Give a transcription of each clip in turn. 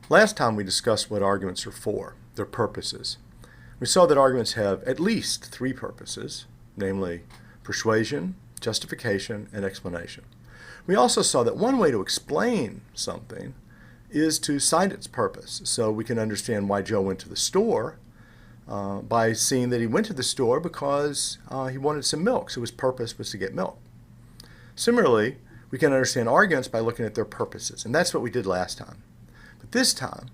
Last time we discussed what arguments are for, their purposes. We saw that arguments have at least three purposes, namely persuasion, justification, and explanation. We also saw that one way to explain something is to cite its purpose. So we can understand why Joe went to the store by seeing that he went to the store because he wanted some milk, so his purpose was to get milk. Similarly, we can understand arguments by looking at their purposes, and that's what we did last time. But this time,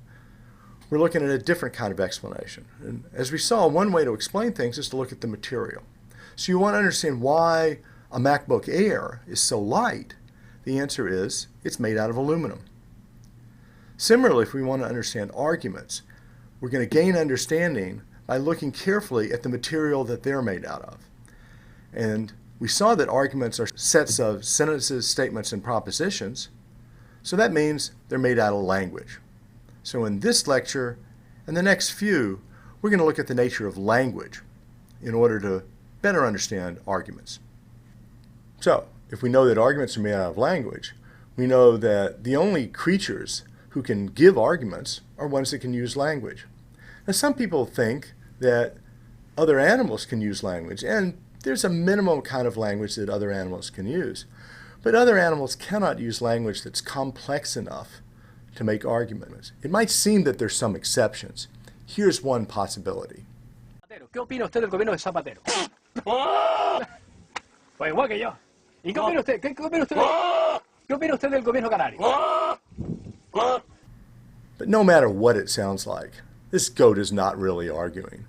we're looking at a different kind of explanation. And as we saw, one way to explain things is to look at the material. So you want to understand why a MacBook Air is so light. The answer is it's made out of aluminum. Similarly, if we want to understand arguments, we're going to gain understanding by looking carefully at the material that they're made out of. And we saw that arguments are sets of sentences, statements, and propositions. So that means they're made out of language. So in this lecture and the next few, we're going to look at the nature of language in order to better understand arguments. So if we know that arguments are made out of language, we know that the only creatures who can give arguments are ones that can use language. Now some people think that other animals can use language, and there's a minimum kind of language that other animals can use. But other animals cannot use language that's complex enough to make arguments. It might seem that there's some exceptions. Here's one possibility. ¿Qué opina usted del gobierno de Zapatero? Pues igual que yo. ¿Y qué opina usted? ¿Qué opina usted del gobierno canario? But no matter what it sounds like, this goat is not really arguing.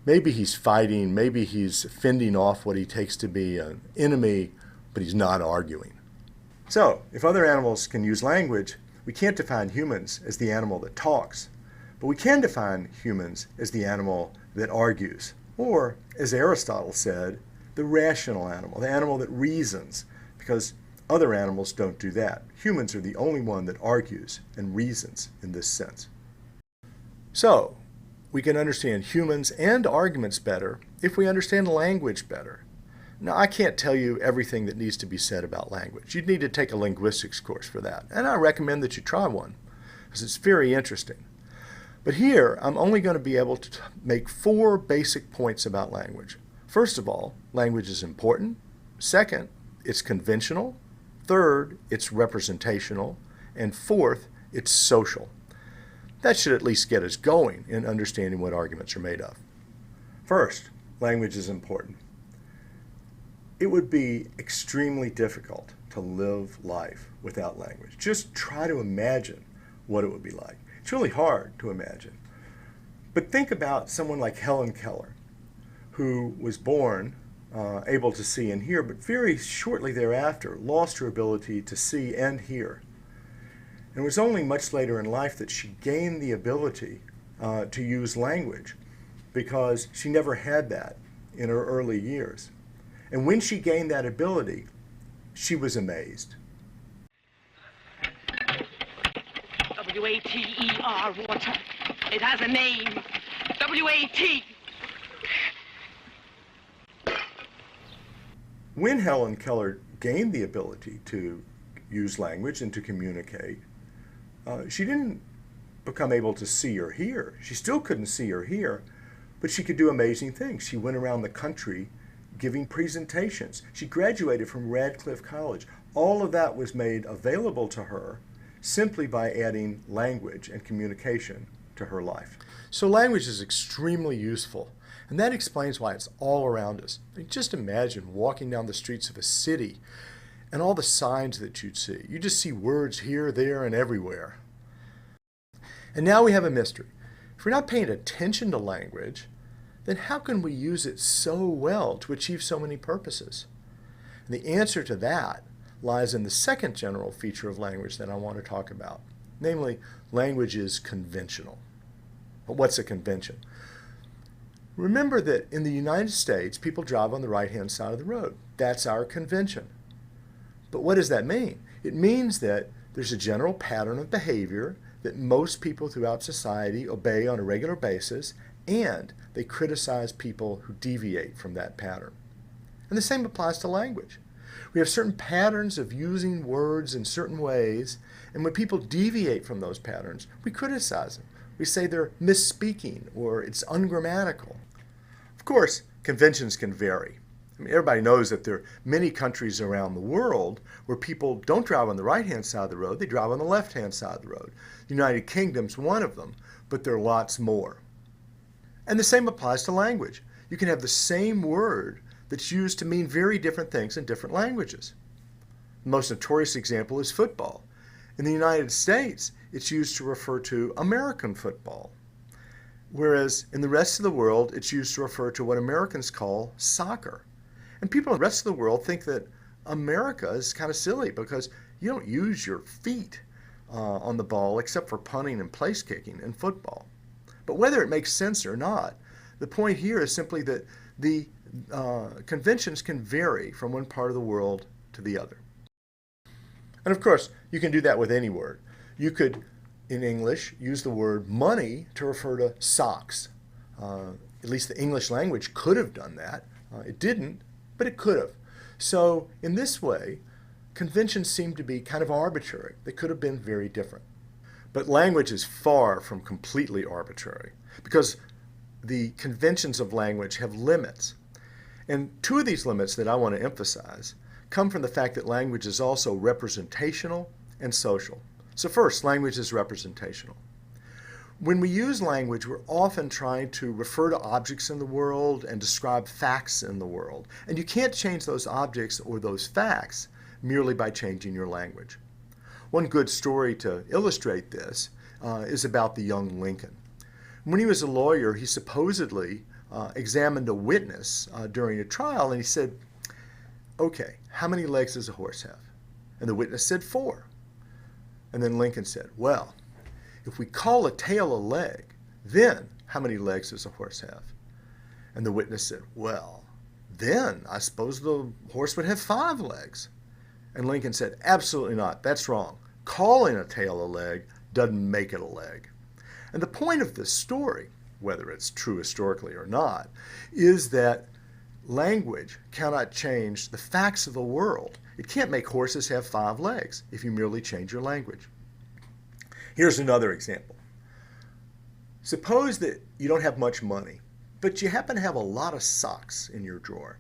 Maybe he's fighting, maybe he's fending off what he takes to be an enemy, but he's not arguing. So, if other animals can use language, we can't define humans as the animal that talks, but we can define humans as the animal that argues, or, as Aristotle said, the rational animal, the animal that reasons, because other animals don't do that. Humans are the only one that argues and reasons in this sense. So, we can understand humans and arguments better if we understand language better. Now, I can't tell you everything that needs to be said about language. You'd need to take a linguistics course for that, and I recommend that you try one, because it's very interesting. But here, I'm only going to be able to make four basic points about language. First of all, language is important. Second, it's conventional. Third, it's representational. And fourth, it's social. That should at least get us going in understanding what arguments are made of. First, language is important. It would be extremely difficult to live life without language. Just try to imagine what it would be like. It's really hard to imagine. But think about someone like Helen Keller, who was born able to see and hear, but very shortly thereafter lost her ability to see and hear. And it was only much later in life that she gained the ability to use language, because she never had that in her early years. And when she gained that ability, she was amazed. W-A-T-E-R, water. It has a name. W-A-T. When Helen Keller gained the ability to use language and to communicate, she didn't become able to see or hear. She still couldn't see or hear, but she could do amazing things. She went around the country giving presentations. She graduated from Radcliffe College. All of that was made available to her simply by adding language and communication to her life. So language is extremely useful, and that explains why it's all around us. I mean, just imagine walking down the streets of a city and all the signs that you'd see. You just see words here, there, and everywhere. And now we have a mystery. If we're not paying attention to language, then how can we use it so well to achieve so many purposes? And the answer to that lies in the second general feature of language that I want to talk about. Namely, language is conventional. But what's a convention? Remember that in the United States, people drive on the right-hand side of the road. That's our convention. But what does that mean? It means that there's a general pattern of behavior that most people throughout society obey on a regular basis, and they criticize people who deviate from that pattern. And the same applies to language. We have certain patterns of using words in certain ways, and when people deviate from those patterns, we criticize them. We say they're misspeaking or it's ungrammatical. Of course, conventions can vary. I mean, everybody knows that there are many countries around the world where people don't drive on the right-hand side of the road, they drive on the left-hand side of the road. The United Kingdom's one of them, but there are lots more. And the same applies to language. You can have the same word that's used to mean very different things in different languages. The most notorious example is football. In the United States, it's used to refer to American football, whereas in the rest of the world, it's used to refer to what Americans call soccer. And people in the rest of the world think that America is kind of silly because you don't use your feet on the ball except for punting and place kicking in football. But whether it makes sense or not, the point here is simply that the conventions can vary from one part of the world to the other. And of course, you can do that with any word. You could, in English, use the word money to refer to socks. At least the English language could have done that. It didn't, but it could have. So in this way, conventions seem to be kind of arbitrary. They could have been very different. But language is far from completely arbitrary because the conventions of language have limits. And two of these limits that I want to emphasize come from the fact that language is also representational and social. So first, language is representational. When we use language, we're often trying to refer to objects in the world and describe facts in the world. And you can't change those objects or those facts merely by changing your language. One good story to illustrate this is about the young Lincoln. When he was a lawyer, he supposedly examined a witness during a trial, and he said, "Okay, how many legs does a horse have?" And the witness said 4. And then Lincoln said, "Well, if we call a tail a leg, then how many legs does a horse have?" And the witness said, "Well, then I suppose the horse would have 5 legs." And Lincoln said, "Absolutely not. That's wrong. Calling a tail a leg doesn't make it a leg." And the point of this story, whether it's true historically or not, is that language cannot change the facts of the world. It can't make horses have 5 legs if you merely change your language. Here's another example. Suppose that you don't have much money, but you happen to have a lot of socks in your drawer.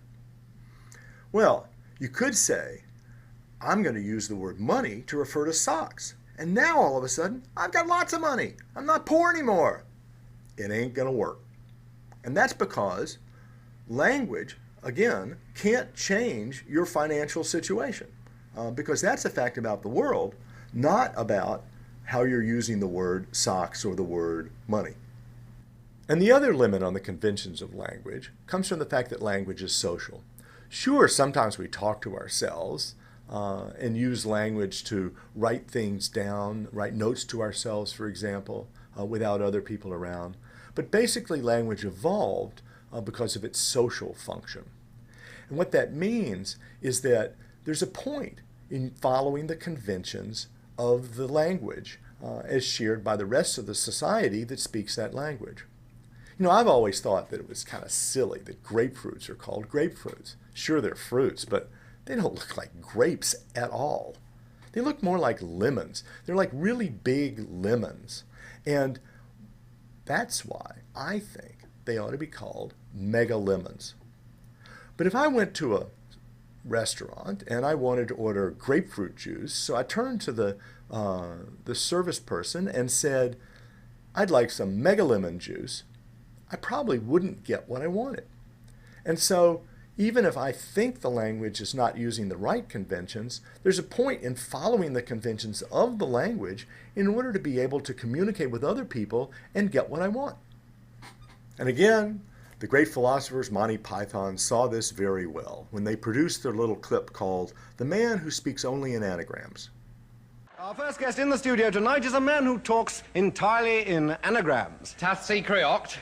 Well, you could say, "I'm going to use the word money to refer to socks. And now all of a sudden, I've got lots of money. I'm not poor anymore." It ain't going to work. And that's because language, again, can't change your financial situation because that's a fact about the world, not about how you're using the word socks or the word money. And the other limit on the conventions of language comes from the fact that language is social. Sure, sometimes we talk to ourselves and use language to write things down, write notes to ourselves, for example, without other people around. But basically, language evolved because of its social function. And what that means is that there's a point in following the conventions of the language as shared by the rest of the society that speaks that language. You know, I've always thought that it was kind of silly that grapefruits are called grapefruits. Sure, they're fruits, but they don't look like grapes at all. They look more like lemons. They're like really big lemons. And that's why I think they ought to be called mega lemons. But if I went to a restaurant and I wanted to order grapefruit juice, so I turned to the service person and said, "I'd like some mega lemon juice," I probably wouldn't get what I wanted. And so even if I think the language is not using the right conventions, there's a point in following the conventions of the language in order to be able to communicate with other people and get what I want. And again, the great philosophers Monty Python saw this very well when they produced their little clip called "The Man Who Speaks Only in Anagrams." Our first guest in the studio tonight is a man who talks entirely in anagrams. Tathsi Creoct.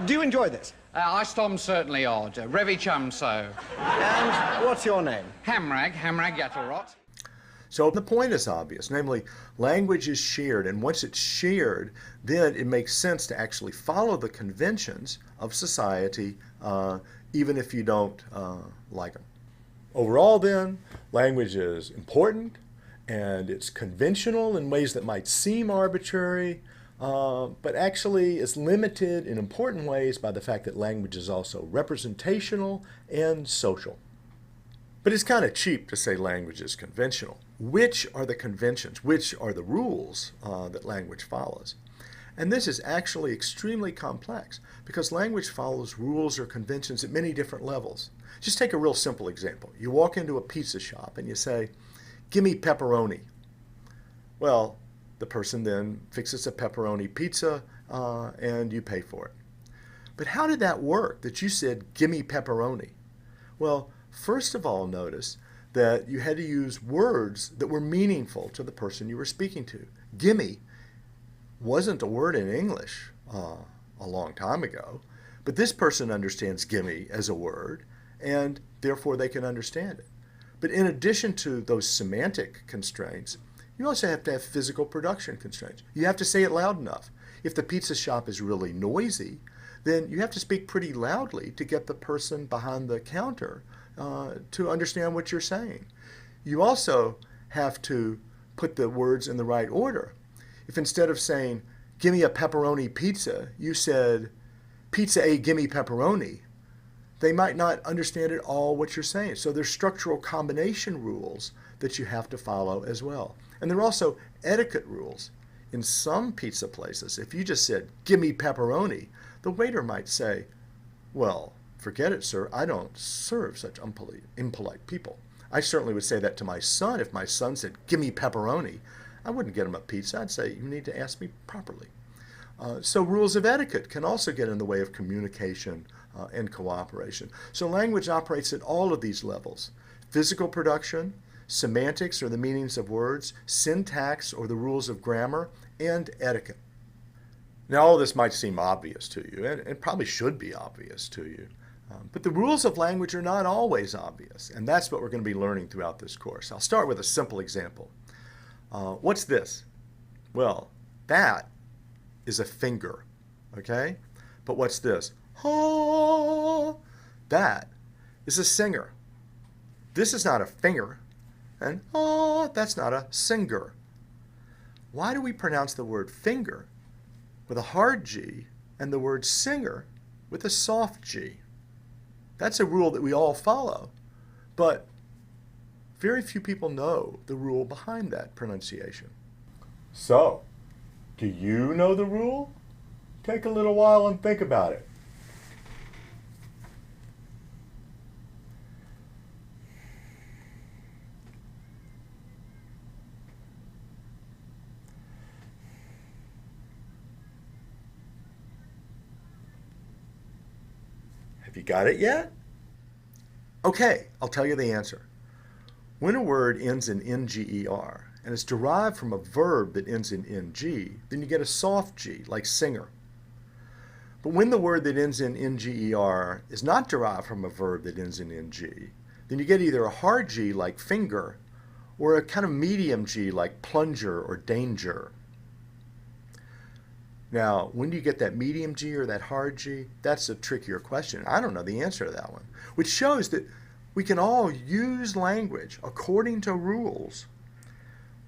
Do you enjoy this? I stom certainly odd. Revi chum so. And what's your name? Hamrag Yattlerot. So the point is obvious, namely, language is shared, and once it's shared, then it makes sense to actually follow the conventions of society, even if you don't like them. Overall then, language is important and it's conventional in ways that might seem arbitrary, but actually is limited in important ways by the fact that language is also representational and social. But it's kind of cheap to say language is conventional. Which are the conventions? Which are the rules that language follows? And this is actually extremely complex because language follows rules or conventions at many different levels. Just take a real simple example. You walk into a pizza shop and you say, "Give me pepperoni." Well, the person then fixes a pepperoni pizza and you pay for it. But how did that work that you said, "Give me pepperoni"? Well, first of all, notice that you had to use words that were meaningful to the person you were speaking to. Gimme wasn't a word in English a long time ago, but this person understands gimme as a word, and therefore they can understand it. But in addition to those semantic constraints, you also have to have physical production constraints. You have to say it loud enough. If the pizza shop is really noisy, then you have to speak pretty loudly to get the person behind the counter to understand what you're saying. You also have to put the words in the right order. If instead of saying, "Give me a pepperoni pizza," you said, "Pizza A, gimme pepperoni," they might not understand at all what you're saying. So there's structural combination rules that you have to follow as well. And there are also etiquette rules. In some pizza places, if you just said, "Gimme pepperoni," the waiter might say, "Well, forget it, sir. I don't serve such impolite people." I certainly would say that to my son. If my son said, "Gimme pepperoni," I wouldn't get him a pizza. I'd say, "You need to ask me properly." So rules of etiquette can also get in the way of communication and cooperation. So language operates at all of these levels: physical production, semantics or the meanings of words, syntax or the rules of grammar, and etiquette. Now all of this might seem obvious to you, and it probably should be obvious to you. But the rules of language are not always obvious, and that's what we're going to be learning throughout this course. I'll start with a simple example. What's this? Well, that is a finger, okay? But what's this? Oh, that is a singer. This is not a finger, and oh, that's not a singer. Why do we pronounce the word finger with a hard G and the word singer with a soft G? That's a rule that we all follow, but very few people know the rule behind that pronunciation. So, do you know the rule? Take a little while and think about it. Have you got it yet? Okay, I'll tell you the answer. When a word ends in NGER and is derived from a verb that ends in NG, then you get a soft G, like singer. But when the word that ends in NGER is not derived from a verb that ends in NG, then you get either a hard G, like finger, or a kind of medium G, like plunger or danger. Now, when do you get that medium G or that hard G? That's a trickier question. I don't know the answer to that one, which shows that we can all use language according to rules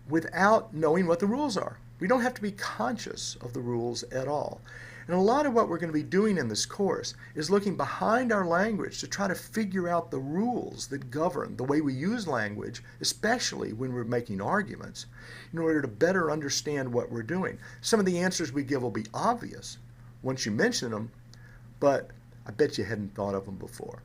without knowing what the rules are. We don't have to be conscious of the rules at all. And a lot of what we're going to be doing in this course is looking behind our language to try to figure out the rules that govern the way we use language, especially when we're making arguments, in order to better understand what we're doing. Some of the answers we give will be obvious once you mention them, but I bet you hadn't thought of them before.